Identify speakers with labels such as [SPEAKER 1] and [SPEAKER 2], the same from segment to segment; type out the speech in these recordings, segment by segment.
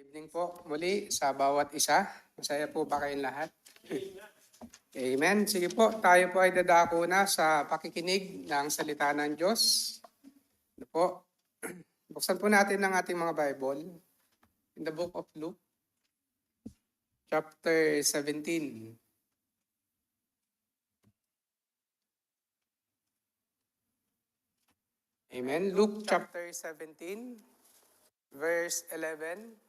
[SPEAKER 1] Evening po muli sa bawat isa. Masaya po ba kayong lahat? Amen. Sige po, tayo po ay dadako na sa pakikinig ng salita ng Diyos. Ano po? Buksan po natin ang ating mga Bible in the book of Luke, chapter 17. Amen. Luke chapter 17, verse 11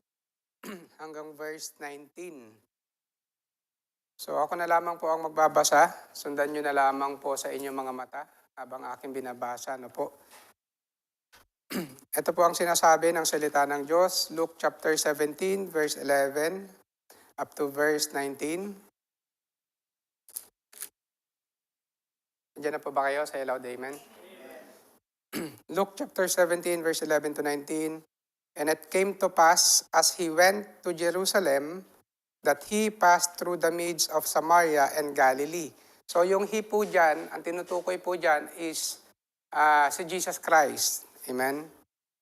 [SPEAKER 1] hanggang verse 19. So ako na lamang po ang magbabasa. Sundan nyo na lamang po sa inyong mga mata habang aking binabasa. Ano po? Ito po ang sinasabi ng salita ng Diyos. Luke chapter 17, verse 11 up to verse 19. Diyan na po ba kayo sa loud amen? Luke chapter 17, verse 11 to 19. And it came to pass as he went to Jerusalem that he passed through the midst of Samaria and Galilee. So yung he po dyan, ang tinutukoy po dyan is si Jesus Christ. Amen?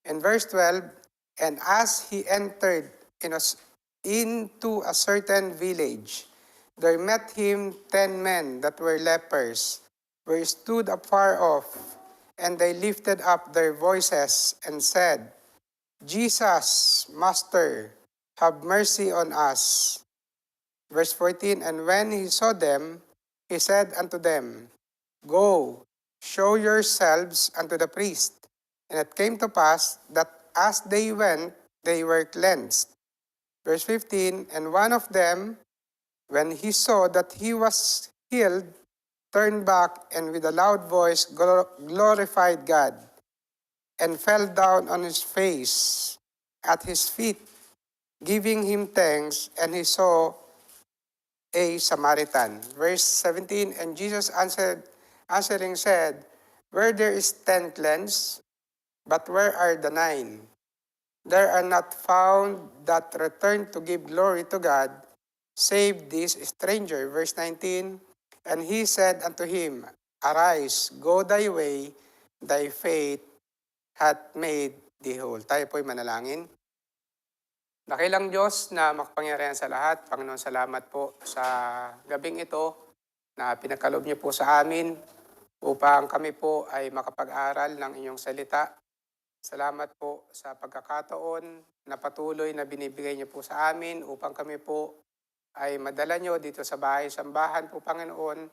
[SPEAKER 1] In verse 12, and as he entered into a certain village, there met him 10 men that were lepers, who stood afar off, and they lifted up their voices and said, Jesus, Master, have mercy on us. Verse 14, and when he saw them, he said unto them, Go, show yourselves unto the priest. And it came to pass that as they went, they were cleansed. Verse 15, and one of them, when he saw that he was healed, turned back and with a loud voice glorified God, and fell down on his face at his feet, giving him thanks, and he saw a Samaritan. Verse 17, and Jesus answering said, Where there is 10 cleansed, but where are the 9? There are not found that return to give glory to God, save this stranger. Verse 19, and he said unto him, Arise, go thy way, thy faith hath made thee whole. Tayo po'y manalangin. Dakilang Diyos na makapangyarihan sa lahat, Panginoon, salamat po sa gabing ito na pinagkaloob niyo po sa amin upang kami po ay makapag-aral ng inyong salita. Salamat po sa pagkakataon na patuloy na binibigay niyo po sa amin upang kami po ay madala niyo dito sa bahay-sambahan po, Panginoon,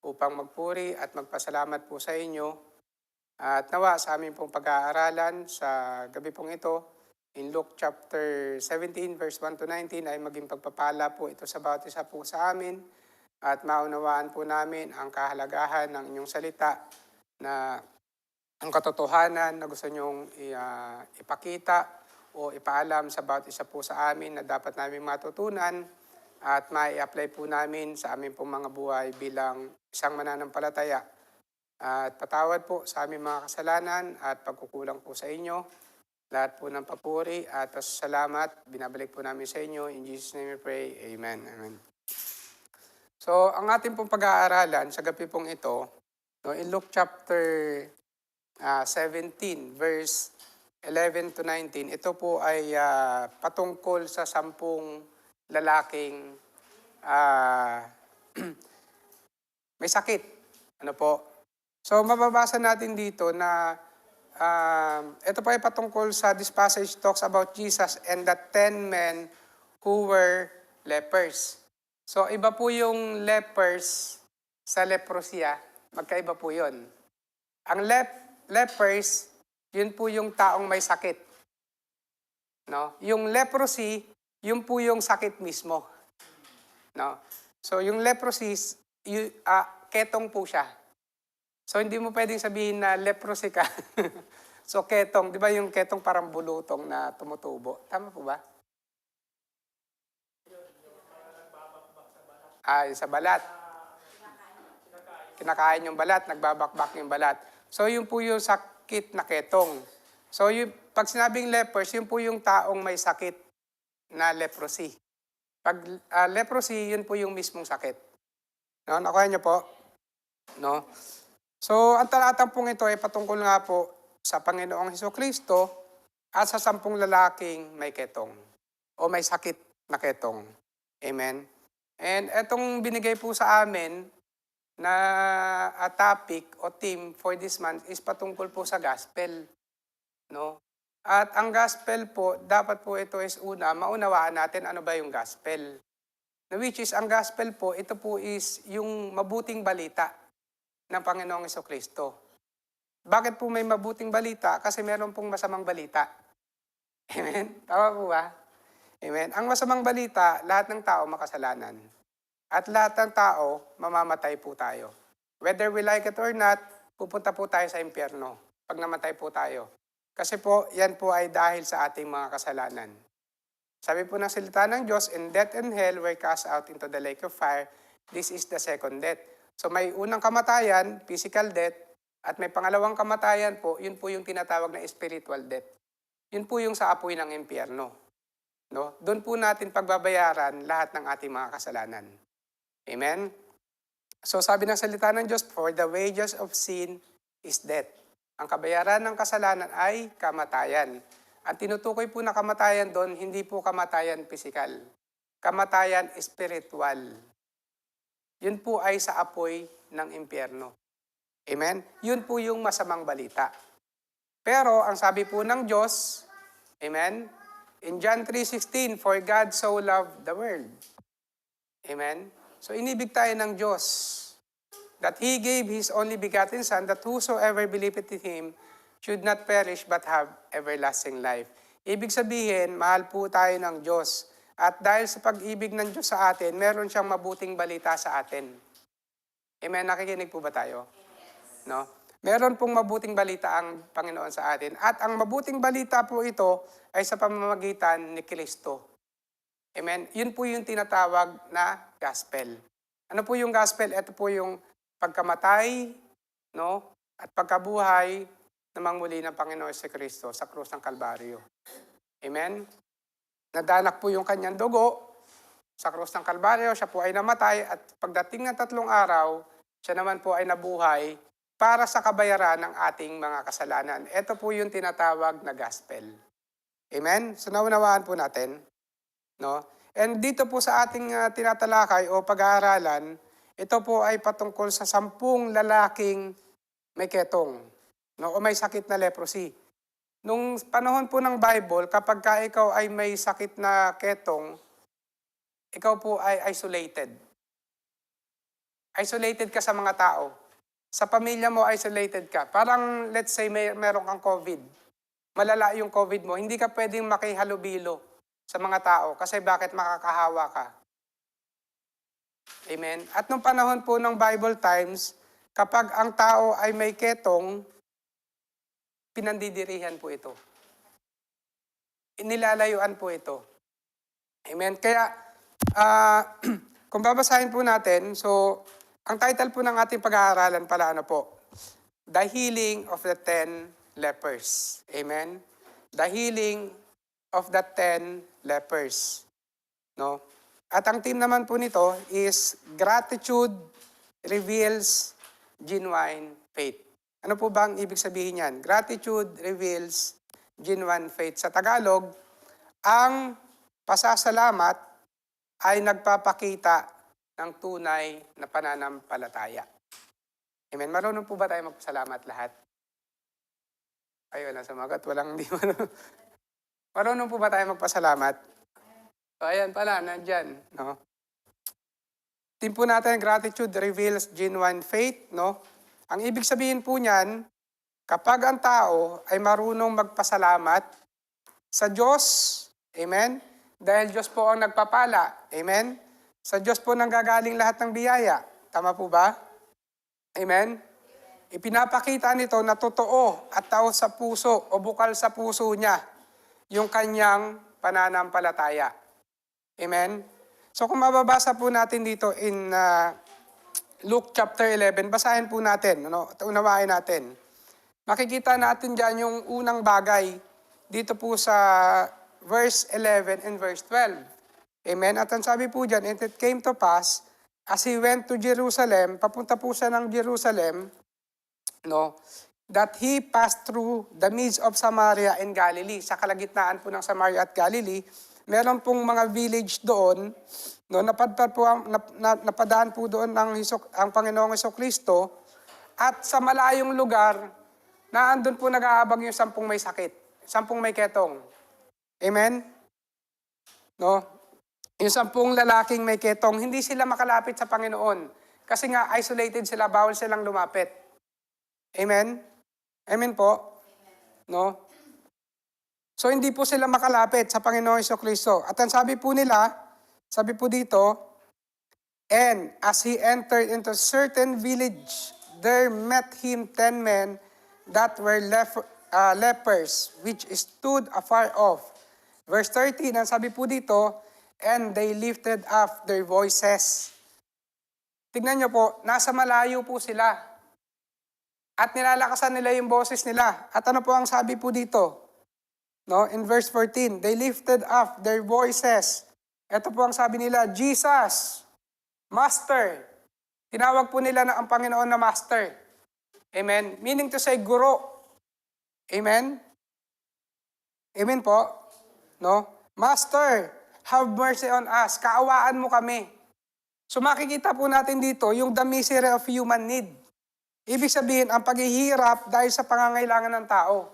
[SPEAKER 1] upang magpuri at magpasalamat po sa inyo. At nawa sa aming pong pag-aaralan sa gabi pong ito, in Luke chapter 17 verse 1 to 19 ay maging pagpapala po ito sa bawat isa po sa amin at maunawaan po namin ang kahalagahan ng inyong salita na ang katotohanan na gusto nyong ipakita o ipaalam sa bawat isa po sa amin na dapat namin matutunan at mai-apply po namin sa aming pong mga buhay bilang isang mananampalataya. At patawad po sa aming mga kasalanan at pagkukulang po sa inyo. Lahat po ng papuri at salamat, binabalik po namin sa inyo. In Jesus' name we pray. Amen. Amen. So, ang ating pong pag-aaralan sa gabi pong ito, in Luke chapter 17, verse 11 to 19, ito po ay patungkol sa 10 lalaking may sakit. Ano po? So, mababasa natin dito na ito pa ay patungkol sa this passage talks about Jesus and the 10 men who were lepers. So, iba po yung lepers sa leprosya. Magkaiba po yun. Ang lepers, yun po yung taong may sakit. No? Yung leprosy, yun po yung sakit mismo. No? So, yung leprosy, ketong po siya. So, hindi mo pwedeng sabihin na leprosy ka. So, ketong, di ba yung ketong parang bulutong na tumutubo? Tama po ba? Yung sa balat. Kinakain yung balat, nagbabakbak yung balat. So, yun po yung sakit na ketong. So, pag sinabing lepers, yun po yung taong may sakit na leprosy. Pag leprosy, yun po yung mismong sakit. No? Nakuha niyo po? No? So, ang talatang pong ito ay patungkol nga po sa Panginoong Hesukristo at sa 10 lalaking may ketong. o may sakit na ketong. Amen? And etong binigay po sa amin na topic o theme for this month is patungkol po sa gospel. No? At ang gospel po, dapat po ito is maunawaan natin ano ba yung gospel. Which is, ang gospel po, ito po is yung mabuting balita ng Panginoong Jesucristo. Bakit po may mabuting balita? Kasi meron pong masamang balita. Amen? Tama po ba? Amen? Ang masamang balita, lahat ng tao makasalanan. At lahat ng tao, mamamatay po tayo. Whether we like it or not, pupunta po tayo sa impyerno pag namatay po tayo. Kasi po, yan po ay dahil sa ating mga kasalanan. Sabi po ng salita ng Diyos, "And death and hell were cast out into the lake of fire. This is the second death." So may unang kamatayan, physical death, at may pangalawang kamatayan po, yun po yung tinatawag na spiritual death. Yun po yung sa apoy ng impyerno. No? Doon po natin pagbabayaran lahat ng ating mga kasalanan. Amen? So sabi ng salita ng Diyos, "For the wages of sin is death." Ang kabayaran ng kasalanan ay kamatayan. Ang tinutukoy po na kamatayan doon, hindi po kamatayan pisikal. Kamatayan spiritual. Yun po ay sa apoy ng impyerno. Amen? Yun po yung masamang balita. Pero ang sabi po ng Diyos, amen? In John 3:16, "For God so loved the world." Amen? So inibig tayo ng Diyos that He gave His only begotten Son, that whosoever believeth in Him should not perish but have everlasting life. Ibig sabihin, mahal po tayo ng Diyos. At dahil sa pag-ibig ng Diyos sa atin, meron siyang mabuting balita sa atin. Amen? Nakikinig po ba tayo? No? Meron pong mabuting balita ang Panginoon sa atin. At ang mabuting balita po ito ay sa pamamagitan ni Kristo. Amen? Yun po yung tinatawag na gospel. Ano po yung gospel? Ito po yung pagkamatay, no? At pagkabuhay namang muli ng Panginoon si Kristo sa krus ng Kalbaryo. Amen? Nadanak po yung kanyang dugo sa krus ng Kalbaryo, siya po ay namatay at pagdating ng 3 araw, siya naman po ay nabuhay para sa kabayaran ng ating mga kasalanan. Ito po yung tinatawag na gospel. Amen? So naunawaan po natin. No? And dito po sa ating tinatalakay o pag-aaralan, ito po ay patungkol sa 10 lalaking may ketong. No, o may sakit na leprosy. Nung panahon po ng Bible, kapag ka ikaw ay may sakit na ketong, ikaw po ay isolated. Isolated ka sa mga tao. Sa pamilya mo, isolated ka. Parang, let's say, meron kang COVID. Malala yung COVID mo. Hindi ka pwedeng makihalubilo sa mga tao kasi bakit makakahawa ka. Amen? At nung panahon po ng Bible times, kapag ang tao ay may ketong, pinandidirihan po ito. Inilalayuan po ito. Amen? Kaya, kung babasahin po natin, so, ang title po ng ating pag-aaralan pala ano po? The Healing of the 10 Lepers. Amen? The Healing of the 10 Lepers. No? At ang theme naman po nito is Gratitude Reveals Genuine Faith. Ano po ba ang ibig sabihin niyan? Gratitude reveals genuine faith. Sa Tagalog, ang pasasalamat ay nagpapakita ng tunay na pananampalataya. Amen. Marunong po ba tayo magpasalamat lahat? Ayun, nasa magat. Walang di marunong. Marunong po ba tayo magpasalamat? So, ayan pala, nandyan. No? Team po natin, gratitude reveals genuine faith. No? Ang ibig sabihin po niyan, kapag ang tao ay marunong magpasalamat sa Diyos, amen? Dahil Diyos po ang nagpapala, amen? Sa Diyos po nanggagaling lahat ng biyaya. Tama po ba? Amen? Ipinapakita nito na totoo at taos sa puso o bukal sa puso niya yung kanyang pananampalataya. Amen? So kung mababasa po natin dito in Luke chapter 11, basahin po natin, unawain natin. Makikita natin dyan yung unang bagay dito po sa verse 11 and verse 12. Amen? At ang sabi po dyan, "And it came to pass, as he went to Jerusalem," papunta po siya ng Jerusalem, no, "that he passed through the midst of Samaria and Galilee." Sa kalagitnaan po ng Samaria at Galilee. meron pong mga village doon, no, napadaan po doon ang Panginoong Hesukristo, at sa malayong lugar, naandun po nag-aabang yung 10 may sakit, 10 may ketong. Amen? No? Yung 10 lalaking may ketong, hindi sila makalapit sa Panginoon. Kasi nga, isolated sila, bawal silang lumapit. Amen? Amen po? No? So, hindi po sila makalapit sa Panginoong Hesukristo. At ang sabi po nila, sabi po dito, and as he entered into a certain village, there met him 10 men that were lepers, which stood afar off. Verse 13, ang sabi po dito, and they lifted up their voices. Tignan nyo po, nasa malayo po sila. At nilalakasan nila yung boses nila. At ano po ang sabi po dito? No, in verse 14, they lifted up their voices. Ito po ang sabi nila, Jesus, Master. Tinawag po nila na ang Panginoon na Master. Amen? Meaning to say, guro. Amen? Amen po? No? Master, have mercy on us. Kaawaan mo kami. So makikita po natin dito yung the misery of human need. Ibig sabihin, ang paghihirap dahil sa pangangailangan ng tao.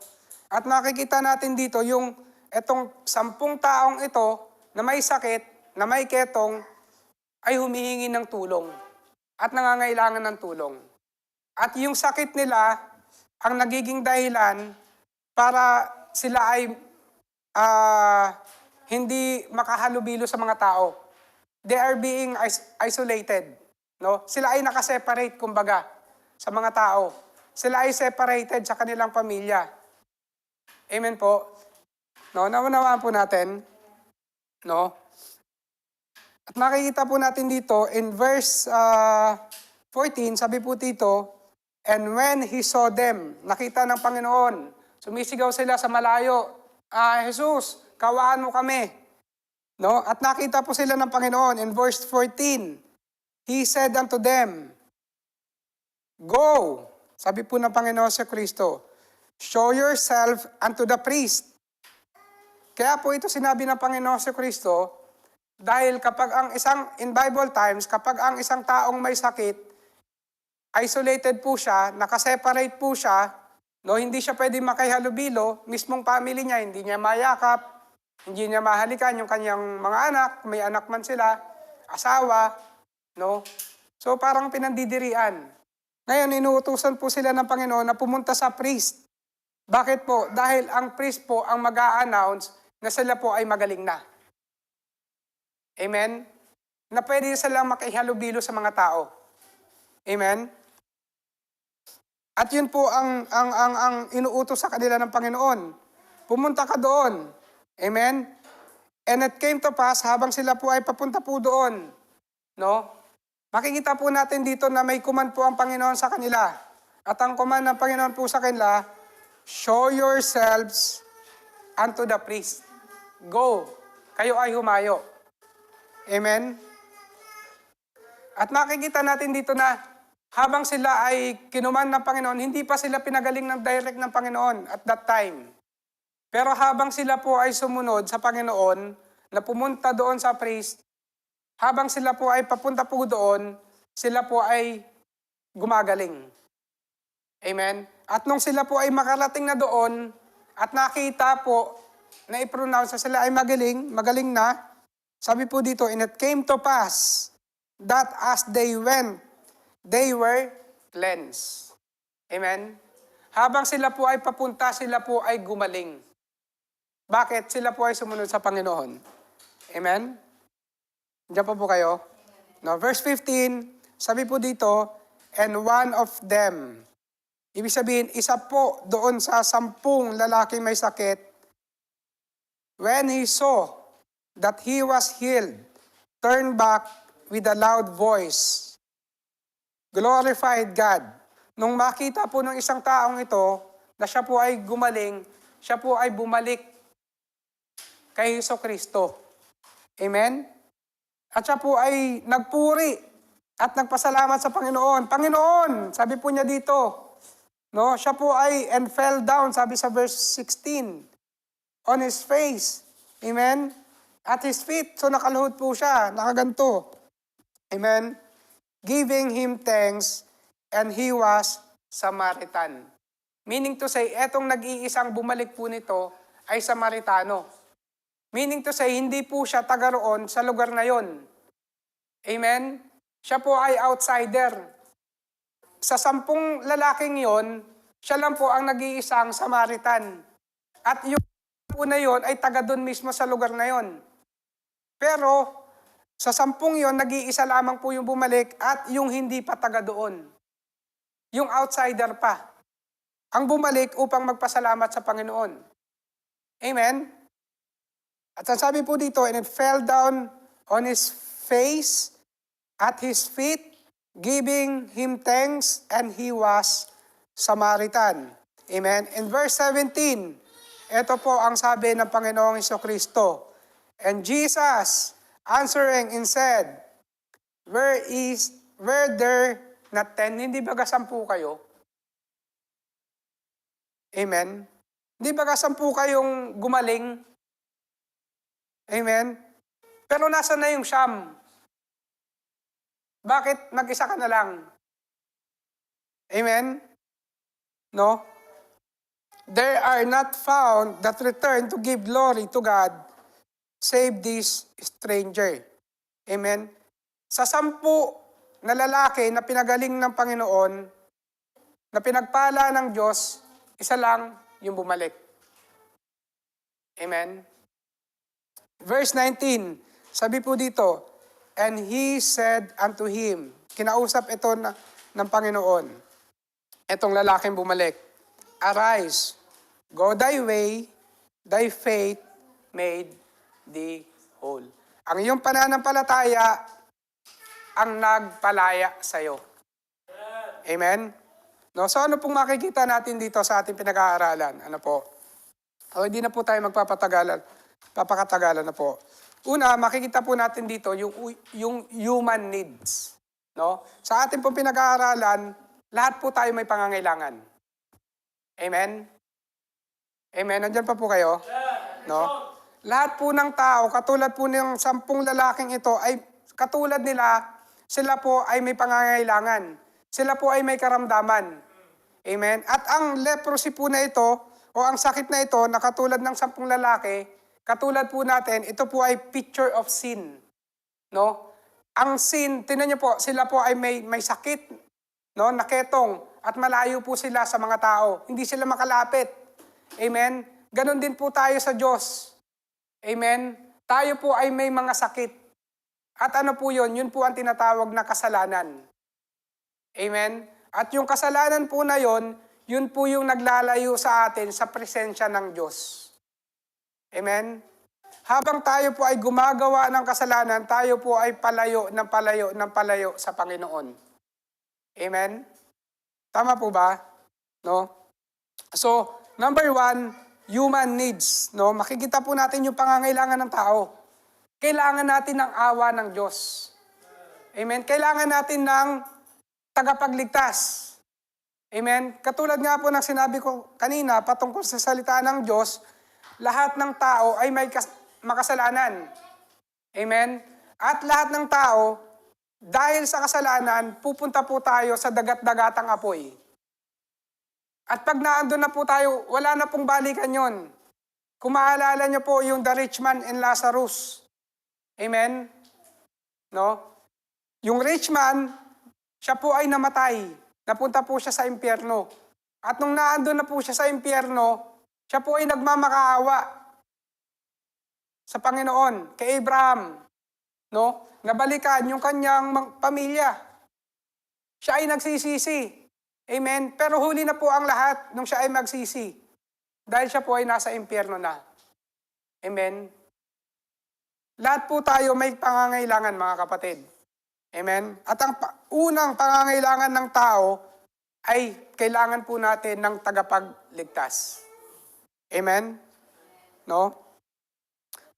[SPEAKER 1] At makikita natin dito yung etong 10 taong ito na may sakit, na may ketong, ay humihingi ng tulong at nangangailangan ng tulong. At yung sakit nila ang nagiging dahilan para sila ay hindi makahalubilo sa mga tao. They are being isolated. No? Sila ay nakaseparate, kumbaga, sa mga tao. Sila ay separated sa kanilang pamilya. Amen po. No, naunawaan po natin. No? At makikita po natin dito in verse 14, sabi po dito, and when he saw them, nakita ng Panginoon, sumisigaw sila sa malayo, Jesus, kawaan mo kami. No? At nakita po sila ng Panginoon in verse 14, he said unto them, go, sabi po ng Panginoon sa Kristo, show yourself unto the priest. Kaya po ito sinabi ng Panginoon sa Kristo, dahil in Bible times, kapag ang isang taong may sakit, isolated po siya, nakaseparate po siya, no, hindi siya pwede makihalubilo, mismong family niya, hindi niya mayakap, hindi niya mahalikan yung kanyang mga anak, may anak man sila, asawa, no? So parang pinandidirian. Ngayon, inuutusan po sila ng Panginoon na pumunta sa priest. Bakit po? Dahil ang priest po ang mag-a-announce na sila po ay magaling na. Amen? Na pwede silang makihalubilo sa mga tao. Amen? At yun po ang inuutos sa kanila ng Panginoon. Pumunta ka doon. Amen? And it came to pass, habang sila po ay papunta po doon, no? Makikita po natin dito na may command po ang Panginoon sa kanila. At ang command ng Panginoon po sa kanila, show yourselves unto the priest. Go. Kayo ay humayo. Amen? At makikita natin dito na habang sila ay kinuman ng Panginoon, hindi pa sila pinagaling ng direct ng Panginoon at that time. Pero habang sila po ay sumunod sa Panginoon, na pumunta doon sa priest, habang sila po ay papunta po doon, sila po ay gumagaling. Amen? At nung sila po ay makarating na doon, at nakita po, na i-pronounce na sila ay magaling na, sabi po dito, and it came to pass, that as they went, they were cleansed. Amen? Habang sila po ay papunta, sila po ay gumaling. Bakit? Sila po ay sumunod sa Panginoon. Amen? Diyan po kayo? No, verse 15, sabi po dito, and one of them, ibig sabihin, isa po doon sa 10 lalaki may sakit, when he saw that he was healed, turned back with a loud voice, glorified God. Nung makita po ng isang taong ito, na siya po ay gumaling, siya po ay bumalik kay Hesukristo. Amen? At siya po ay nagpuri at nagpasalamat sa Panginoon. Panginoon, sabi po niya dito, no, siya po ay and fell down, sabi sa verse 16, on his face. Amen? at his feet. So nakaluhod po siya, nakaganto. Amen? Giving him thanks, and he was Samaritan. Meaning to say, etong nag-iisang bumalik po nito ay Samaritano. Meaning to say, hindi po siya taga roon sa lugar na yon. Amen? Siya po ay outsider. Sa 10 lalaking yon, siya lang po ang nag-iisang Samaritan. At yung po na yon ay taga doon mismo sa lugar na yon. Pero sa 10 yon, nag-iisa lamang po yung bumalik at yung hindi pa taga doon. Yung outsider pa. Ang bumalik upang magpasalamat sa Panginoon. Amen? At sabi po dito, and it fell down on his face at his feet, giving him thanks, and he was Samaritan. Amen? In verse 17, ito po ang sabi ng Panginoong Jesucristo. And Jesus answering and said, were there not 10? Hindi ba 10 kayo? Amen? Hindi ba 10 kayong gumaling? Amen? Pero nasa na yung siyam? Bakit mag-isa ka na lang? Amen? No? There are not found that return to give glory to God, save this stranger. Amen? Sa 10 na lalaki na pinagaling ng Panginoon, na pinagpala ng Diyos, isa lang yung bumalik. Amen? Verse 19, sabi po dito, and he said unto him, kinausap ito ng Panginoon, itong lalaking bumalik, arise, go thy way, thy faith made thee whole. Ang iyong pananampalataya ang nagpalaya sa iyo. Amen? No, so ano pong makikita natin dito sa ating pinag-aaralan? Ano po? O hindi na po tayo papakatagalan na po. Una, makikita po natin dito yung human needs. No? Sa ating pong pinag-aaralan, lahat po tayo may pangangailangan. Amen? Amen? Nandiyan pa po kayo? No? Lahat po ng tao, katulad po ng 10 lalaking ito, ay katulad nila, sila po ay may pangangailangan. Sila po ay may karamdaman. Amen? At ang leprosy po na ito, o ang sakit na ito, na katulad ng 10 lalaki, katulad po natin, ito po ay picture of sin. No? Ang sin, tingnan niyo po, sila po ay may sakit, no, naketong, at malayo po sila sa mga tao. Hindi sila makalapit. Amen? Ganon din po tayo sa Diyos. Amen? Tayo po ay may mga sakit. At ano po yun? Yun po ang tinatawag na kasalanan. Amen? At yung kasalanan po na yun po yung naglalayo sa atin sa presensya ng Diyos. Amen? Habang tayo po ay gumagawa ng kasalanan, tayo po ay palayo sa Panginoon. Amen? Tama po ba? No? So, number 1, human needs. No? Makikita po natin yung pangangailangan ng tao. Kailangan natin ng awa ng Diyos. Amen? Kailangan natin ng tagapagligtas. Amen? Katulad nga po ng sinabi ko kanina, patungkol sa salita ng Diyos, lahat ng tao ay may makasalanan. Amen? At lahat ng tao, dahil sa kasalanan, pupunta po tayo sa dagat-dagatang apoy. At pag naandun na po tayo, wala na pong balikan yon. Kung maalala niyo po yung the rich man and Lazarus. Amen? No? Yung rich man, siya po ay namatay. Napunta po siya sa impyerno. At nung naandun na po siya sa impyerno, siya po ay nagmamakaawa sa Panginoon, kay Abraham. No? Nabalikan yung kanyang pamilya. Siya ay nagsisisi. Amen? Pero huli na po ang lahat nung siya ay magsisi. Dahil siya po ay nasa impyerno na. Amen? Lahat po tayo may pangangailangan, mga kapatid. Amen? At ang unang pangangailangan ng tao ay kailangan po natin ng tagapagligtas. Amen? No?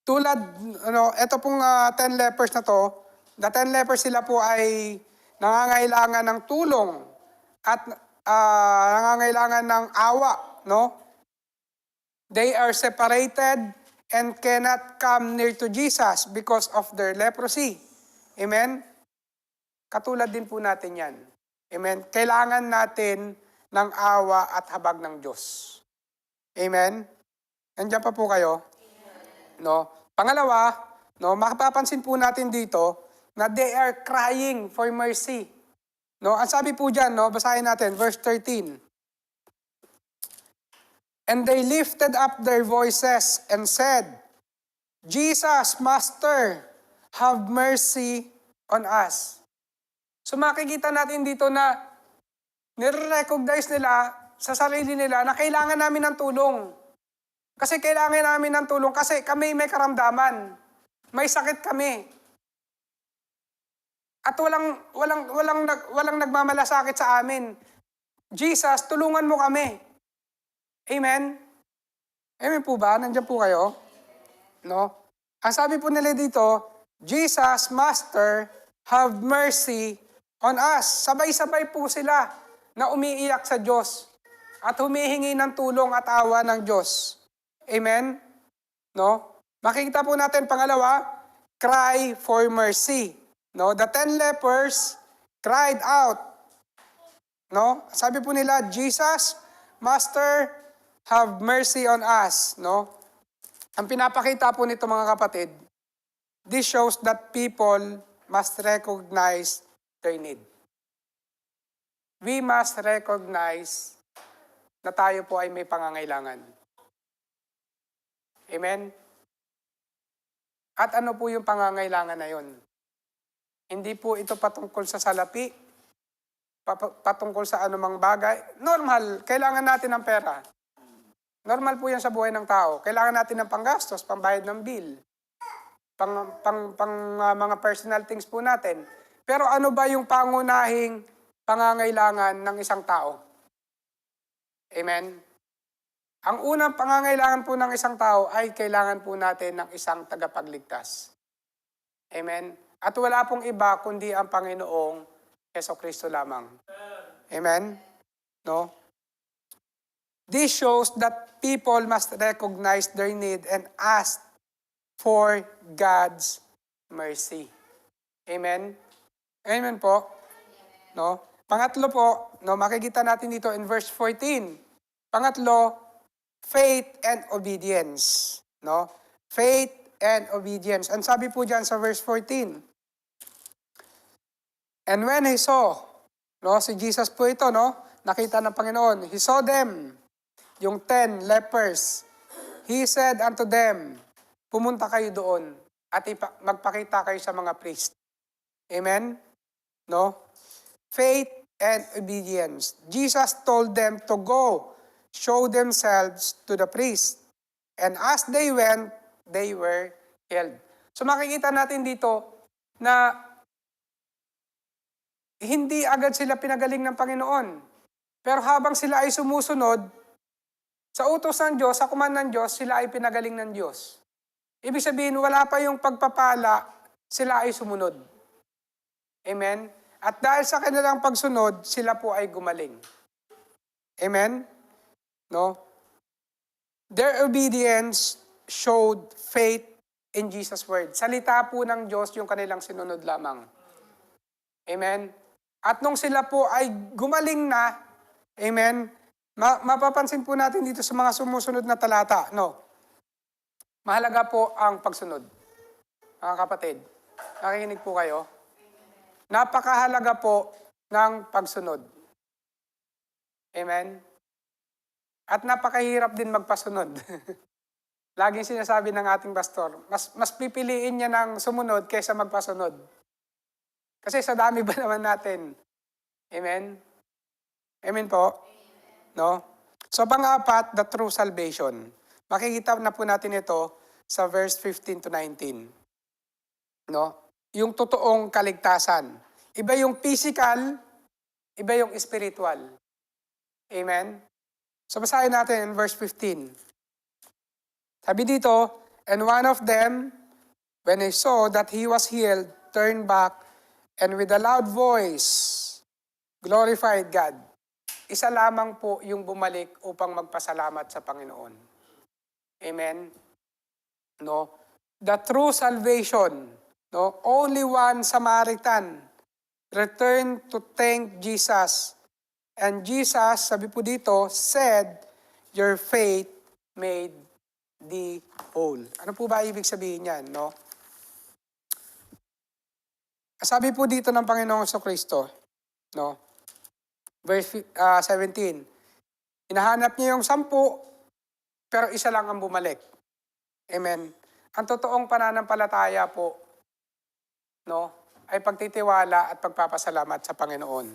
[SPEAKER 1] Tulad, ito pong 10 lepers na to, the 10 lepers sila po ay nangangailangan ng tulong at nangangailangan ng awa, no? They are separated and cannot come near to Jesus because of their leprosy. Amen? Katulad din po natin yan. Amen? Kailangan natin ng awa at habag ng Diyos. Amen? Nandiyan pa po kayo? No? Pangalawa, no, makapapansin po natin dito na they are crying for mercy. No? Ang sabi po dyan, no, basahin natin, verse 13. And they lifted up their voices and said, Jesus, Master, have mercy on us. So makikita natin dito na nire-recognize nila sa sarili nila na kailangan namin ng tulong. Kasi kailangan namin ng tulong kasi kami may karamdaman. May sakit kami. At walang nagmamalasakit sa amin. Jesus, tulungan mo kami. Amen? Amen po ba? Nandiyan po kayo? No? Ang sabi po nila dito, Jesus, Master, have mercy on us. Sabay-sabay po sila na umiiyak sa Diyos at humihingi ng tulong at awa ng Diyos. Amen? No? Makikita po natin pangalawa, cry for mercy. No? The 10 lepers cried out. No? Sabi po nila, Jesus, Master, have mercy on us. No? Ang pinapakita po nito mga kapatid, this shows that people must recognize their need. We must recognize na tayo po ay may pangangailangan. Amen? At ano po yung pangangailangan na yun? Hindi po ito patungkol sa salapi, patungkol sa anumang bagay. Normal, kailangan natin ng pera. Normal po yan sa buhay ng tao. Kailangan natin ng panggastos, pambayad ng bill, mga personal things po natin. Pero ano ba yung pangunahing pangangailangan ng isang tao? Amen? Ang unang pangangailangan po ng isang tao ay kailangan po natin ng isang tagapagligtas. Amen? At wala pong iba kundi ang Panginoong Jesucristo lamang. Amen? No? This shows that people must recognize their need and ask for God's mercy. Amen? Amen po? No? Pangatlo po, no, makikita natin dito in verse 14. Pangatlo, faith and obedience. No? Faith and obedience. Ang sabi po dyan sa verse 14. And when he saw, no, si Jesus po ito, no, nakita ng Panginoon, he saw them, yung 10 lepers. He said unto them, pumunta kayo doon at magpakita kayo sa mga priest. Amen? No? Faith and obedience. Jesus told them to go, show themselves to the priest. And as they went, they were healed. So makikita natin dito na hindi agad sila pinagaling ng Panginoon. Pero habang sila ay sumusunod, sa utos ng Diyos, sa command ng Diyos, sila ay pinagaling ng Diyos. Ibig sabihin, wala pa yung pagpapala, sila ay sumunod. Amen? At dahil sa kanilang pagsunod, sila po ay gumaling. Amen? No? Their obedience showed faith in Jesus' word. Salita po ng Diyos yung kanilang sinunod lamang. Amen? At nung sila po ay gumaling na, amen, mapapansin po natin dito sa mga sumusunod na talata, no? Mahalaga po ang pagsunod. Mga kapatid, nakikinig po kayo? Napakahalaga po ng pagsunod. Amen? At napakahirap din magpasunod. Laging sinasabi ng ating pastor, mas pipiliin niya ng sumunod kaysa magpasunod. Kasi sa dami ba naman natin? Amen? Amen po? No? So pang-apat, the true salvation. Makikita na po natin ito sa verse 15 to 19. No? Yung totoong kaligtasan. Iba yung physical, iba yung spiritual. Amen? So basahin natin in verse 15. Sabi dito, and one of them, when he saw that he was healed, turned back, and with a loud voice, glorified God. Isa lamang po yung bumalik upang magpasalamat sa Panginoon. Amen? No? The true salvation, no? Only one Samaritan returned to thank Jesus. And Jesus, sabi po dito, said, your faith made thee whole. Ano po ba ibig sabihin niyan, no? Sabi po dito ng Panginoong Kristo, no? Verse 17, hinahanap niya yung 10, pero isa lang ang bumalik. Amen. Ang totoong pananampalataya po, no, ay pagtitiwala at pagpapasalamat sa Panginoon.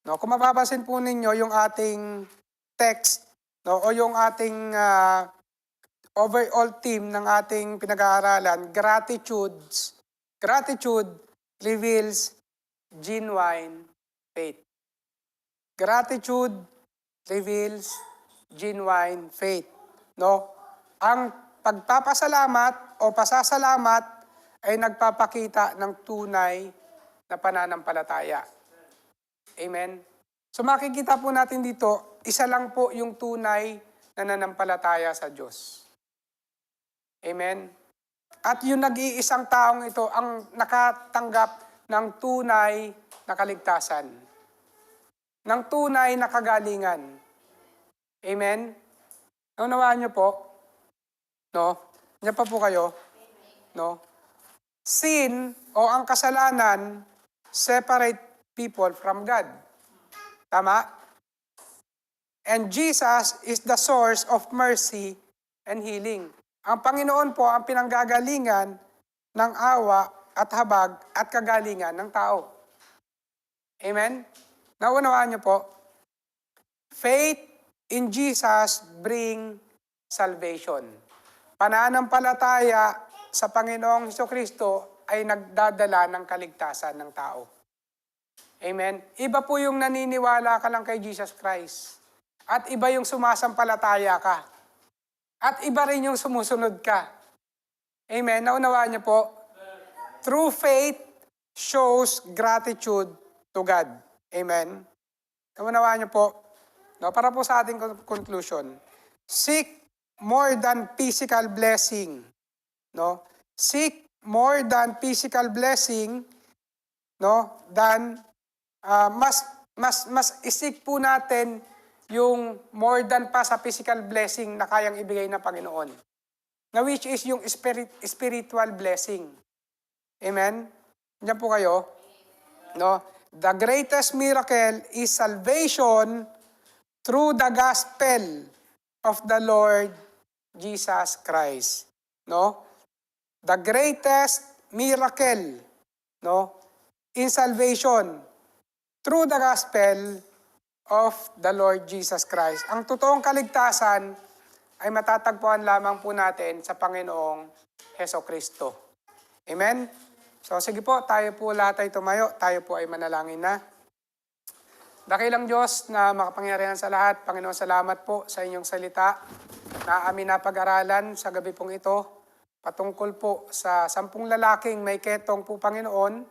[SPEAKER 1] No, kung mapapansin po ninyo yung ating text, no, o yung ating overall theme ng ating pinag-aaralan, gratitude reveals genuine faith. Gratitude reveals genuine faith. No? Ang pagpapasalamat o pasasalamat ay nagpapakita ng tunay na pananampalataya. Amen? So makikita po natin dito, isa lang po yung tunay na nananampalataya sa Diyos. Amen? At yung nag-iisang taong ito ang nakatanggap ng tunay na kaligtasan. Ng tunay na kagalingan. Amen? Naunawaan niyo po? No? Niya pa po kayo? No? Sin o ang kasalanan separate people from God. Tama? And Jesus is the source of mercy and healing. Ang Panginoon po ang pinanggagalingan ng awa at habag at kagalingan ng tao. Amen? Naunawaan niyo po? Faith in Jesus bring salvation. Pananampalataya sa Panginoong Kristo ay nagdadala ng kaligtasan ng tao. Amen? Iba po yung naniniwala ka lang kay Jesus Christ. At iba yung sumasampalataya ka. At iba rin yung sumusunod ka. Amen? Naunawaan niyo po? True faith shows gratitude to God. Amen? Naunawaan niyo po? No, para po sa ating conclusion. Seek more than physical blessing. No? Seek more than physical blessing, no? Than mas isik po natin yung more than pa sa physical blessing na kayang ibigay ng Panginoon. Na which is yung spiritual blessing. Amen? Diyan po kayo. No? The greatest miracle is salvation through the gospel of the Lord Jesus Christ. No? The greatest miracle, no, in salvation through the gospel of the Lord Jesus Christ. Ang totoong kaligtasan ay matatagpuan lamang po natin sa Panginoong Hesukristo. Amen? So sige po, tayo po lahat ay tumayo. Tayo po ay manalangin na. Dakilang Diyos na makapangyarihan sa lahat, Panginoon, salamat po sa inyong salita na amin na pag-aralan sa gabi pong ito. Patungkol po sa 10 lalaking may ketong po, Panginoon.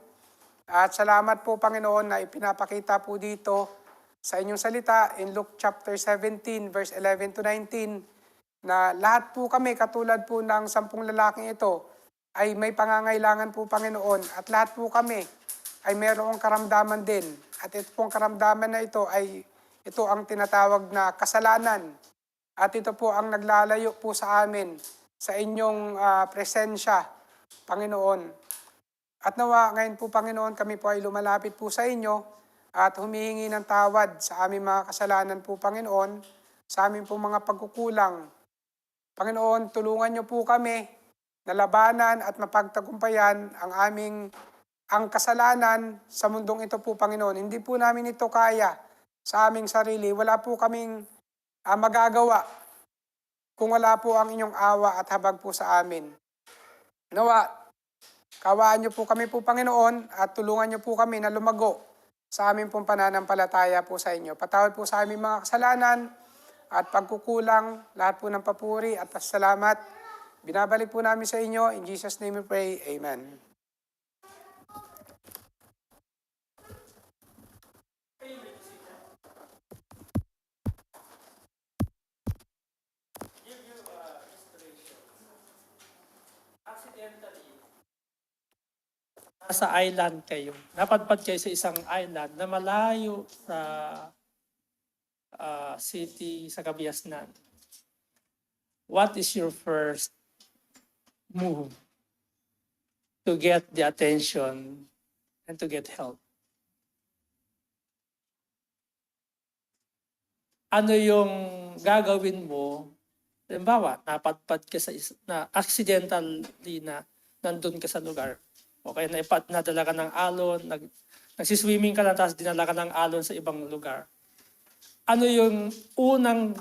[SPEAKER 1] At salamat po, Panginoon, na ipinapakita po dito sa inyong salita in Luke chapter 17, verse 11 to 19, na lahat po kami, katulad po ng 10 lalaking ito, ay may pangangailangan po, Panginoon. At lahat po kami ay mayroong karamdaman din. At ito pong karamdaman na ito ay ito ang tinatawag na kasalanan. At ito po ang naglalayo po sa amin sa inyong presensya, Panginoon. At nawa ngayon po, Panginoon, kami po ay lumalapit po sa inyo at humihingi ng tawad sa aming mga kasalanan po, Panginoon, sa aming po mga pagkukulang. Panginoon, tulungan niyo po kami na labanan at mapagtagumpayan ang kasalanan sa mundong ito po, Panginoon. Hindi po namin ito kaya sa aming sarili. Wala po kaming magagawa kung wala po ang inyong awa at habag po sa amin. Nawa, kawaan niyo po kami po, Panginoon, at tulungan niyo po kami na lumago sa aming pong pananampalataya po sa inyo. Patawad po sa aming mga kasalanan at pagkukulang, lahat po ng papuri at pasalamat. Binabalik po namin sa inyo. In Jesus' name we pray. Amen.
[SPEAKER 2] Nasa island kayo. Napadpad kayo sa isang island na malayo sa city sa Kabiasnan. What is your first move to get the attention and to get help? Ano yung gagawin mo? Halimbawa, napadpad ka na accidentally na nandun ka sa lugar. O kaya nadala ka ng alon, nagsiswimming ka lang tapos dinala ka ng alon sa ibang lugar. Ano yung unang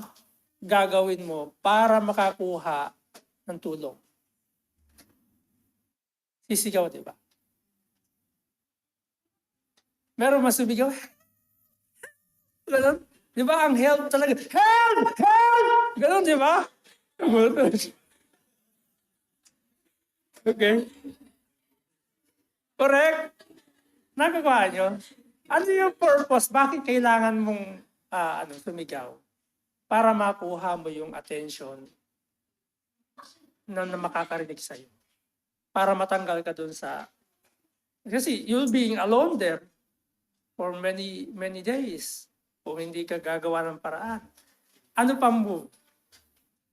[SPEAKER 2] gagawin mo para makakuha ng tulong? Sisigaw, di ba? Meron mas sumigaw. Ganon. Di ba ang help talaga? Help! Help! Ganon, di ba? Okay. Correct? Nagagawa nyo? Ano yung purpose? Bakit kailangan mong sumigaw? Para makuha mo yung attention na makakarinig sa'yo. Para matanggal ka dun sa... Kasi you'll being alone there for many, many days kung hindi ka gagawa ng paraan. Ano pang move?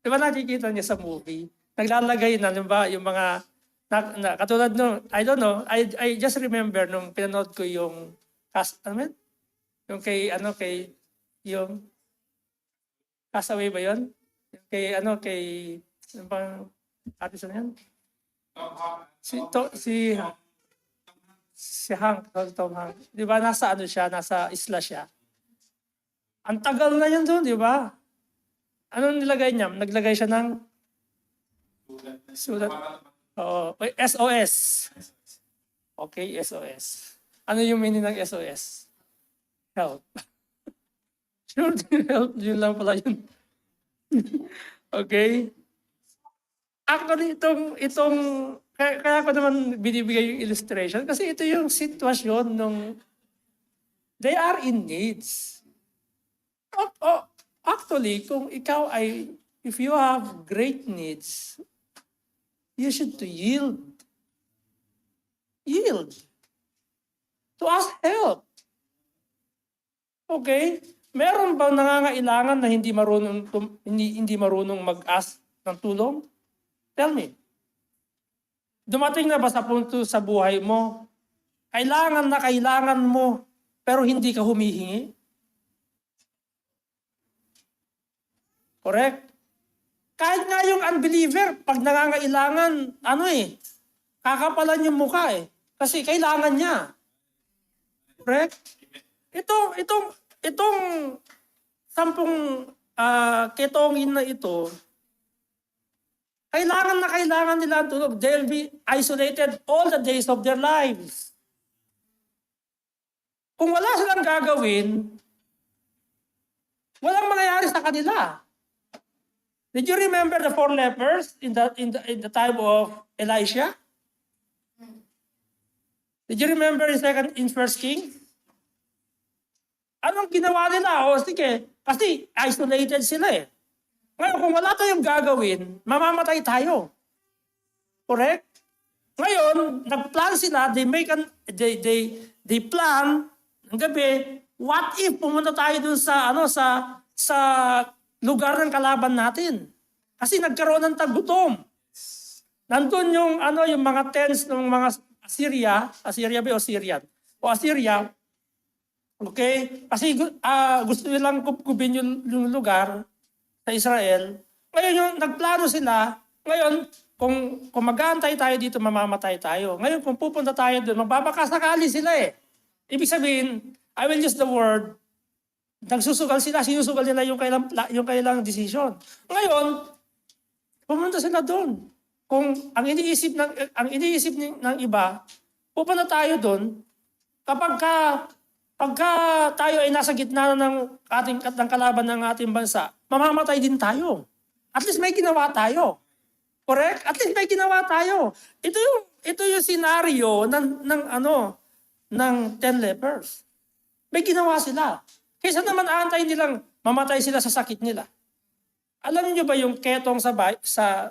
[SPEAKER 2] Di ba nakikita niya sa movie? Naglalagay na, di ba, yung mga... katulad no, I don't know, I just remember nung pinanood ko yung yung kay yung Castaway ba yun? Yung yung bang artist na yan? Si Hank, Tom Hank. Di ba nasa nasa isla siya? Ang tagal na yun doon, di ba? Ano nilagay niya? Naglagay siya ng sulat. SOS. Okay, SOS. Ano yung meaning ng SOS? Help. Sure, help. Yun lang pala yun. Okay? Actually, kaya ko naman binibigay yung illustration kasi ito yung sitwasyon nung they are in needs. Actually, kung ikaw if you have great needs, you should to yield. Yield. To ask help. Okay? Meron bang nangangailangan na hindi marunong mag-ask ng tulong? Tell me. Dumating na ba sa punto sa buhay mo, kailangan mo, pero hindi ka humihingi? Correct? Kahit nga yung unbeliever, pag nangangailangan, kakapalan yung mukha Kasi kailangan niya. Correct? Itong 10 ketongin na ito, kailangan nila ang tulog. They'll be isolated all the days of their lives. Kung wala silang gagawin, walang mangyayari sa kanila. Did you remember the 4 lepers in the time of Elisha? Did you remember in 1 Kings? Anong ginawa nila? Sige, kasi isolated sila Ngayon, kung wala tayong gagawin, mamamatay tayo. Correct? Ngayon, nag-plan sila, they plan ng gabi, what if pumunta tayo dun sa lugar ng kalaban natin? Kasi nagkaroon ng tagutom. Nandun yung mga tents ng mga Assyria ba o Syrian? O Assyria, okay? Kasi gusto nilang kubin yung lugar sa Israel. Ngayon yung nagplano sila, ngayon kung mag-aantay tayo dito, mamamatay tayo. Ngayon kung pupunta tayo doon, magbabakasakali sila Ibig sabihin, I will use the word, nagsusugal sila, sinusugal nila yung kailang decision. Ngayon, pumunta sila doon. Kung ang iniisip ng iba, pupunta tayo doon, pagka tayo ay nasa gitna ng kalaban ng ating bansa, mamamatay din tayo. At least may ginawa tayo. Correct? At least may ginawa tayo. Ito yung scenario ng 10 lepers. May ginawa sila. Kaysa naman aantayin nilang mamatay sila sa sakit nila. Alam niyo ba yung ketong sa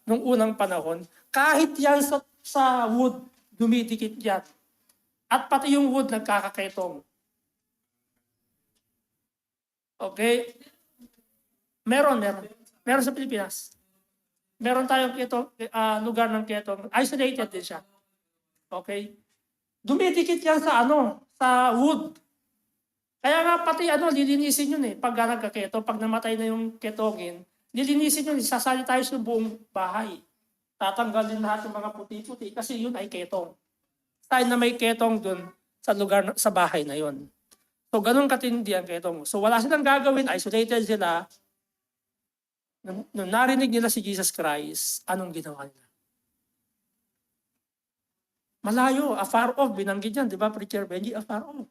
[SPEAKER 2] nung unang panahon, kahit yan sa wood dumidikit yan. At pati yung wood nagkakaketong. Okay? Meron sa Pilipinas. Meron tayong lugar ng ketong. Isolated din siya. Okay? Dumidikit yan sa wood. Kaya nga pati lilinisin yun eh. Pag nagkaketo, pag namatay na yung ketongin, lilinisin yun, isasanitize yung buong bahay. Tatanggalin lahat yung mga puti-puti kasi yun ay ketong. Tayo na may ketong dun sa lugar, sa bahay na yun. So, ganun katindi ang ketong. So, wala silang gagawin, isolated sila. Nung narinig nila si Jesus Christ, anong ginawa nila? Malayo, afar off, binanggit yan, di ba, Preacher Benji, afar off.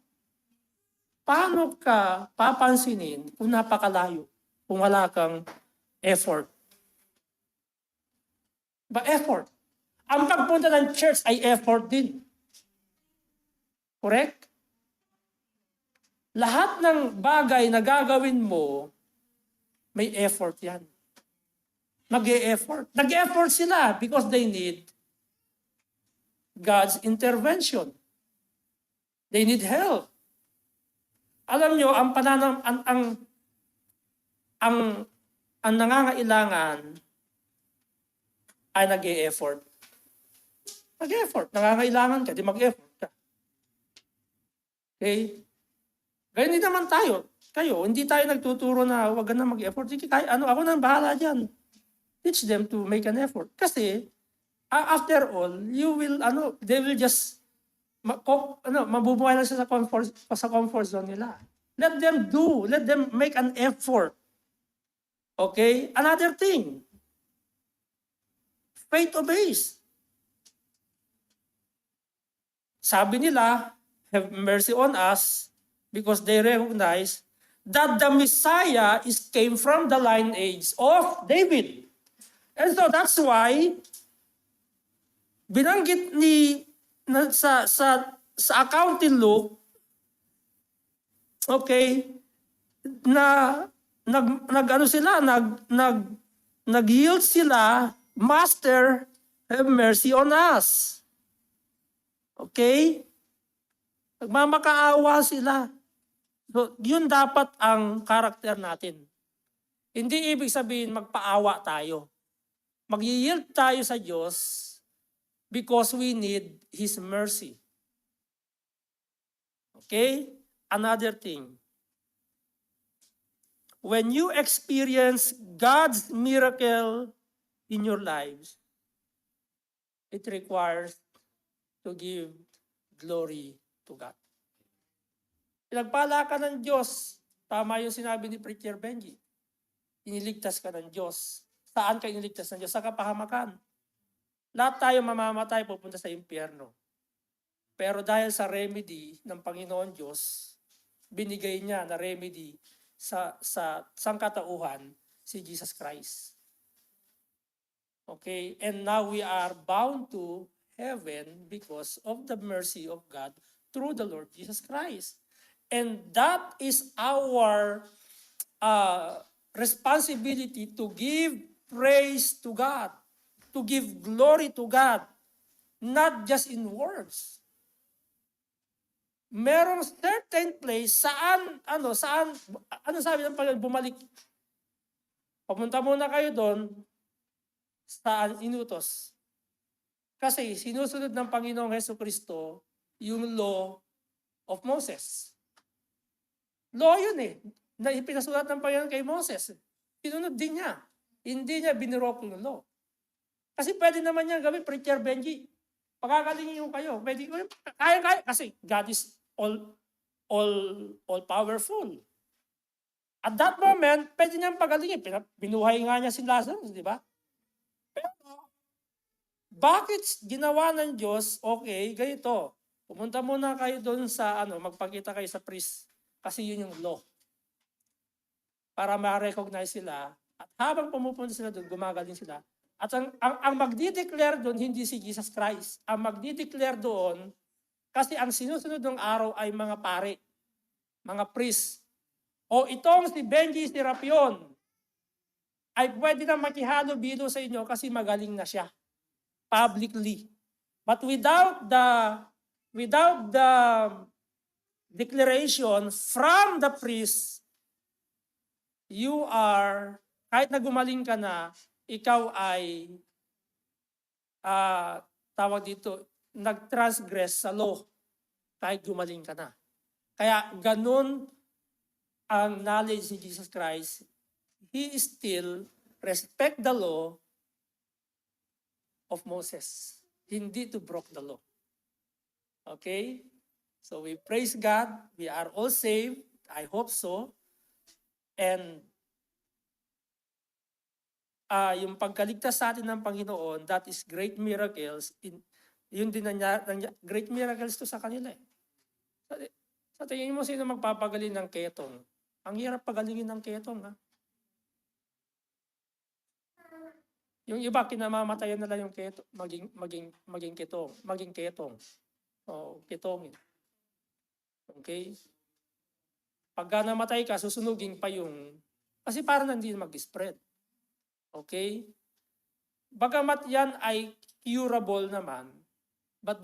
[SPEAKER 2] Paano ka papansinin kung napakalayo, kung wala kang effort? Effort. Ang pagpunta ng church ay effort din. Correct? Lahat ng bagay na gagawin mo, may effort yan. Mag-e-effort. Nag-e-effort sila because they need God's intervention. They need help. Alam nyo, ang nangangailangan ay nag-e-effort. Nag-e-effort. Nangangailangan ka, di mag-effort ka. Okay? Ganyan din naman tayo. Kayo, hindi tayo nagtuturo na huwag na mag-effort. Ako nang bahala dyan. Teach them to make an effort. Kasi, after all, they will just, mabubuhay lang sila sa comfort zone nila. Let them do. Let them make an effort. Okay? Another thing. Faith obeys. Sabi nila, have mercy on us because they recognize that the Messiah came from the lineage of David. And so that's why binanggit sa account in Luke, okay, na nag-yield sila, Master, have mercy on us. Okay? Nagmamakaawa sila. So, yun dapat ang karakter natin. Hindi ibig sabihin magpaawa tayo. Mag-yield tayo sa Diyos because we need His mercy. Okay? Another thing. When you experience God's miracle in your lives, it requires to give glory to God. Pinagpala ka ng Diyos. Tama yung sinabi ni Preacher Benji. Iniligtas ka ng Diyos. Saan ka iniligtas ng Diyos? Sa kapahamakan. Lahat tayo mamamatay, pupunta sa impyerno. Pero dahil sa remedy ng Panginoon Diyos, binigay niya na remedy sa sangkatauhan si Jesus Christ. Okay? And now we are bound to heaven because of the mercy of God through the Lord Jesus Christ. And that is our responsibility to give praise to God, to give glory to God, not just in words. Merong certain place saan sabi ng Panginoon, bumalik. Pumunta muna kayo doon, saan inutos. Kasi sinusunod ng Panginoong Jesucristo yung law of Moses. Law yun eh, na ipinasulat ng Panginoon kay Moses. Sinunod din niya. Hindi niya binirok yung law. Kasi pwede naman niya gawin, Preacher Benji. Pagkakalingin yung kayo. Pwede ko, kaya. Kasi God is all powerful. At that moment, pwede niyang pagalingin. Binuhay nga niya si Lazarus, di ba? Pero, bakit ginawa ng Diyos, okay, ganito. Pumunta muna kayo doon sa, magpakita kayo sa priest. Kasi yun yung law. Para ma-recognize sila. At habang pumupunta sila doon, gumagaling sila. At ang magdideclare doon, hindi si Jesus Christ. Ang magdideclare doon, kasi ang sinusunod ng araw ay mga pare, mga priest. O itong si Benji Serapion ay pwede na makihalo-bilo sa inyo kasi magaling na siya. Publicly. But without the declaration from the priest, you are, kahit na gumaling ka na, ikaw ay, tawag dito, nag-transgress sa law, kahit gumaling ka na. Kaya ganun ang knowledge ni Jesus Christ. He still respect the law of Moses. Hindi to broke the law. Okay? So we praise God. We are all saved. I hope so. And yung pagkaligtas sa atin ng Panginoon, that is great miracles. Yun din great miracles to sa kanila. Sa tingin mo, sino magpapagaling ng ketong? Ang hirap pagalingin ng ketong, ha? Yung iba, kinamamatayan nila yung ketong, maging ketong. O, ketongin. Okay? Pagka namatay ka, susunugin pa yung, kasi parang hindi mag-spread. Okay? Bagamat yan ay curable naman, but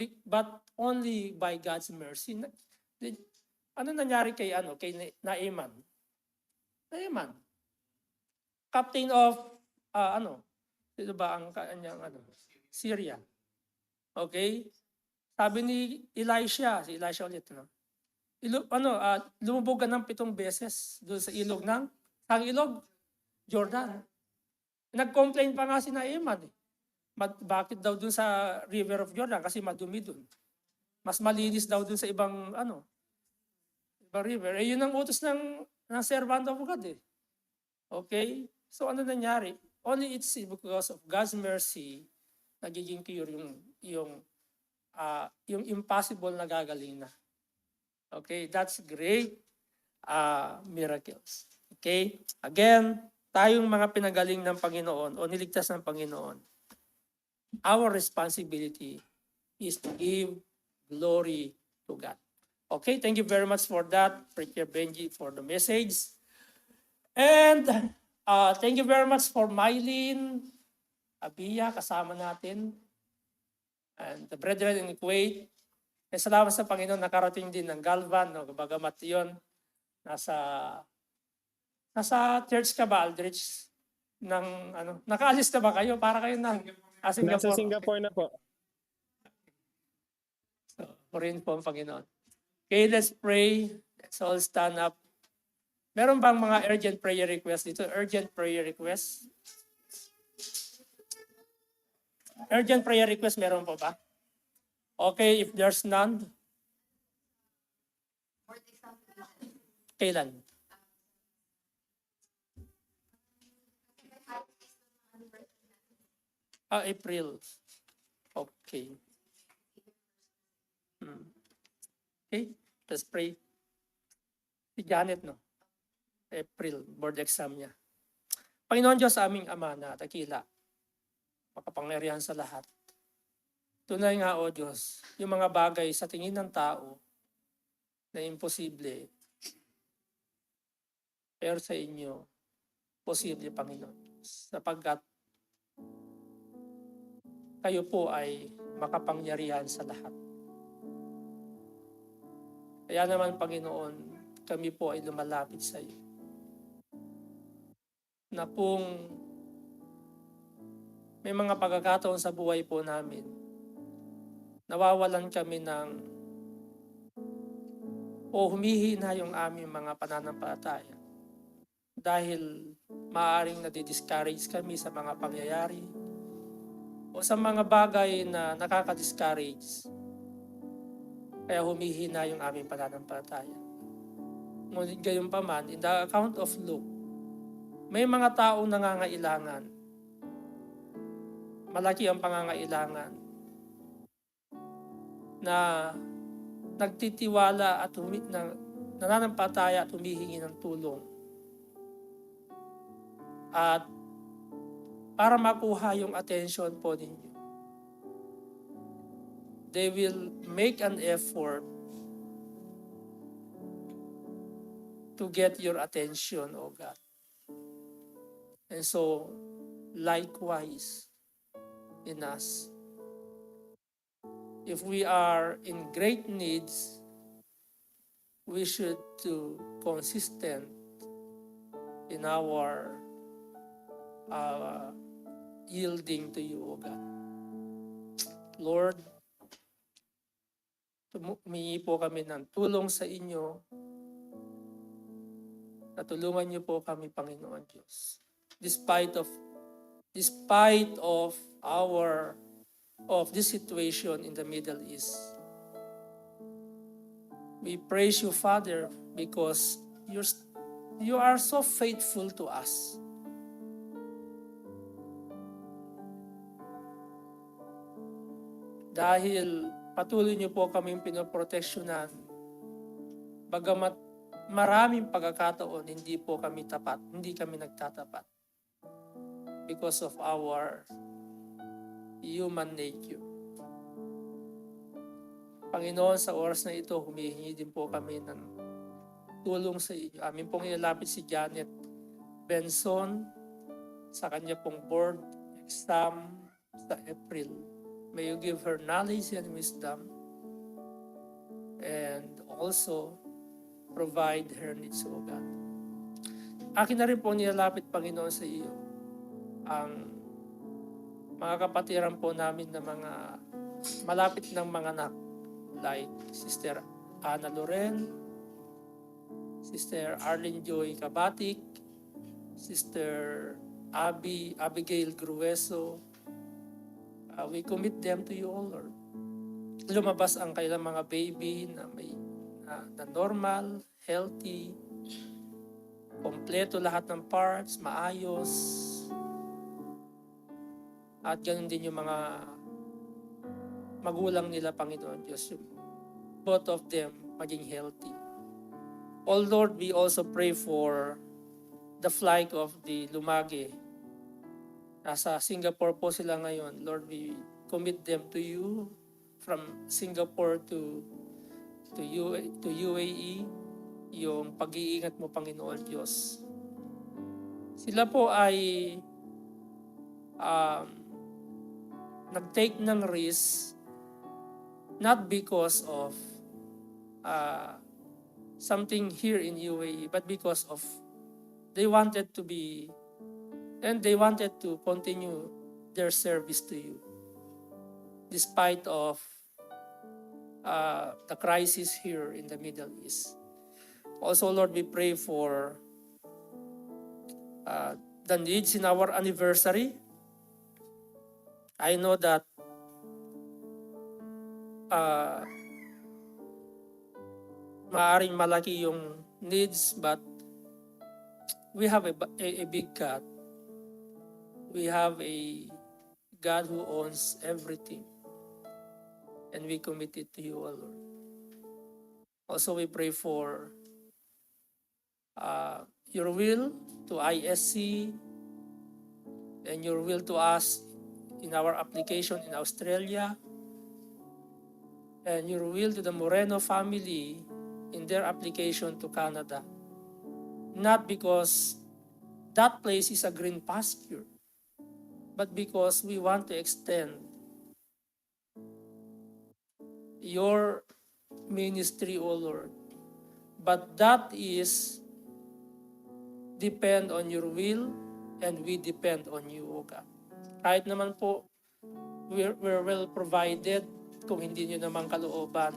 [SPEAKER 2] only by God's mercy. Ano nangyari kay Naaman? Naaman. Captain of sino ba ang kanyang Syria. Okay? Sabi ni Elisha, si Elisha ulit, lumubog ka ng 7 beses doon sa ilog ang ilog, Jordan. Nag-complain pa nga si Naaman. Bakit daw dun sa River of Jordan? Kasi madumi dun. Mas malinis daw dun sa ibang river. Yun ang utos ng servant of God. Okay? So ano nangyari? Only it's because of God's mercy nagiging cure yung impossible na gagaling na. Okay? That's great miracles. Okay? Again, tayong mga pinagaling ng Panginoon o niligtas ng Panginoon, our responsibility is to give glory to God. Okay, thank you very much for that, Preacher Benji, for the message. And thank you very much for Mylene, Abia, kasama natin, and the brethren in Kuwait. And salamat sa Panginoon, nakarating din ng Galvan, bagamat yun, nasa church ka ba, Aldrich? Nakaalis na ba kayo? Para kayo Singapore.
[SPEAKER 3] Nasa Singapore na po.
[SPEAKER 2] So, purihin po ang Panginoon. Okay, let's pray. Let's all stand up. Meron bang mga urgent prayer request dito? Urgent prayer request? Urgent prayer request, meron po ba? Okay, if there's none. Kailan? April. Okay. Okay, let's pray. Si Janet, April, board exam niya. Panginoon Diyos, aming Ama na dakila, makapangyarihan sa lahat. Tunay nga, O Diyos, yung mga bagay sa tingin ng tao na imposible, pero sa inyo, posible, Panginoon. Sapagkat kayo po ay makapangyarihan sa lahat. Kaya naman, Panginoon, kami po ay lumalapit sa iyo. Na kung may mga pagkakataon sa buhay po namin, nawawalan kami humihina yung aming mga pananampalataya. Dahil maaaring nadidiscourage kami sa mga pangyayari o sa mga bagay na nakaka-discourage. Kaya humihina yung aming pananampalataya. Ngunit gayon pa man, in the account of Luke, may mga taong nangangailangan. Malaki ang pangangailangan na nagtitiwala at nananampalataya at humihingi ng tulong. At para makuha yung attention po ninyo, they will make an effort to get your attention, O God. And so, likewise in us. if we are in great needs, we should to consistent in our yielding to you, O God. Lord, humingi po kami ng tulong sa inyo. Natulungan niyo po kami, Panginoon Diyos. Despite of this situation in the Middle East. We praise you, Father, because you are so faithful to us. Dahil patuloy niyo po kaming pinoproteksyonan, bagamat maraming pagkakataon hindi po kami tapat, hindi kami nagtatapat because of our human nature. Panginoon, sa oras na ito, humihingi din po kami ng tulong sa inyo. Amin pong ilalapit si Janet Benson sa kanya pong board exam sa April. May you give her knowledge and wisdom and also provide her needs, O God. Akin na rin po nilalapit, Panginoon, sa iyo ang mga kapatiran po namin na mga malapit ng mga anak like Sister Ana Loren, Sister Arlene Joy Kabatik, Sister Abigail Grueso. We commit them to you, O Lord. Lumabas ang kailang mga baby na may na normal, healthy, kompleto lahat ng parts, maayos. At ganun din yung mga magulang nila, Panginoon Diyos. Both of them maging healthy. Oh Lord, we also pray for the flight of the Lumage. Nasa Singapore po sila ngayon. Lord, we commit them to you from Singapore to UAE. Yung pag-iingat mo, Panginoon Diyos. Sila po ay nag-take ng risk not because of something here in UAE, but because of they wanted to be and they wanted to continue their service to you despite of the crisis here in the Middle East. Also, Lord, we pray for the needs in our anniversary. I know that maaring malaki yung needs, but we have a big God. We have a God who owns everything. And we commit it to you, O Lord. Also, we pray for your will to ISC and your will to us in our application in Australia, and your will to the Moreno family in their application to Canada. Not because that place is a green pasture, but because we want to extend your ministry, O Lord. But that is depend on your will, and we depend on you, O God. Kahit naman po, we're well provided, kung hindi nyo naman kalooban,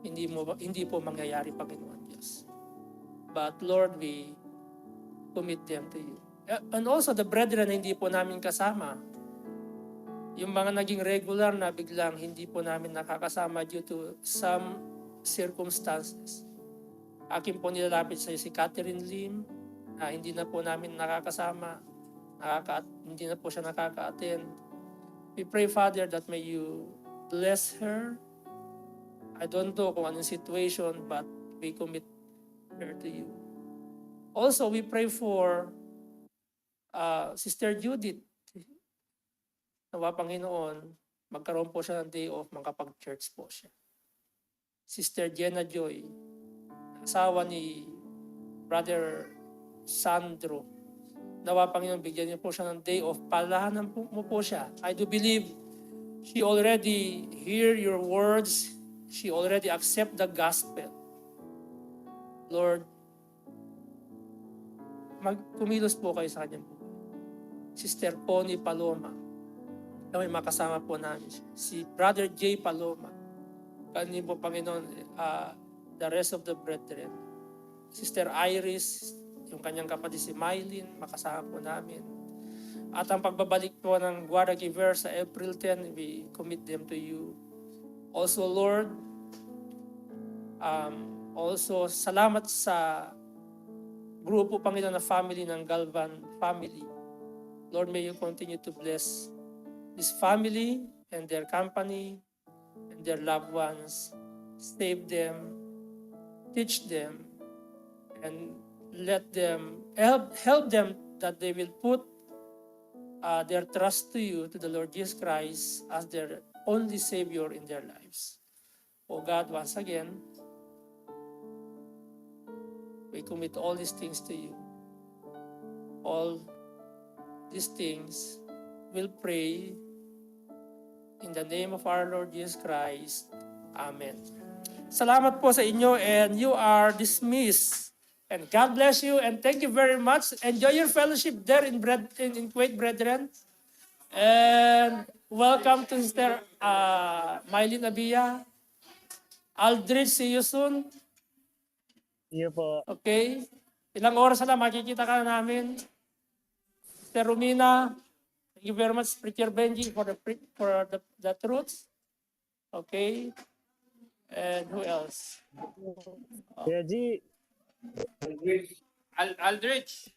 [SPEAKER 2] hindi po mangyayari, Panginoon Diyos. But Lord, we commit them to you. And also the brethren na hindi po namin kasama, yung mga naging regular na biglang hindi po namin nakakasama due to some circumstances. Akin po nilalapit sa si Catherine Lim, na hindi na po namin nakakasama, hindi na po siya nakaka-attend. We pray, Father, that may you bless her. I don't know kung anong situation, but we commit her to you. Also, we pray for Sister Judith. Nawa, Panginoon, magkaroon po siya ng day off, makapag-church po siya. Sister Jenna Joy, asawa ni Brother Sandro. Nawa, Panginoon, bigyan niyo po siya ng day off. Palahanan mo po siya. I do believe She already hear your words. She already accept the gospel. Lord, kumilos po kayo sa kanyang buhay. Sister Pony Paloma, na may makasama po namin siya. Si Brother J. Paloma, kanina po Panginoon, the rest of the brethren. Sister Iris, yung kanyang kapatid si Mylene, makasama po namin. At ang pagbabalik po ng Guarda Giver sa April 10, we commit them to you. Also, Lord, also salamat sa grupo Panginoon na family ng Galvan family. Lord, may you continue to bless this family and their company and their loved ones. Save them, teach them, and let them help them that they will put their trust to you, to the Lord Jesus Christ, as their only Savior in their lives. Oh God, once again, we commit all these things to you. All these things we'll pray in the name of our Lord Jesus Christ. Amen. Salamat po sa inyo, and you are dismissed. And God bless you, and thank you very much. Enjoy your fellowship there in Kuwait, brethren. And welcome to Sister Mylene Abia. Aldridge, see you soon.
[SPEAKER 3] See you po.
[SPEAKER 2] Okay. Ilang oras na makikita ka namin. Sister Romina, thank you very much, Preacher Benji, for the truths. Okay. And who else?
[SPEAKER 3] Kuya G,
[SPEAKER 2] Aldrich.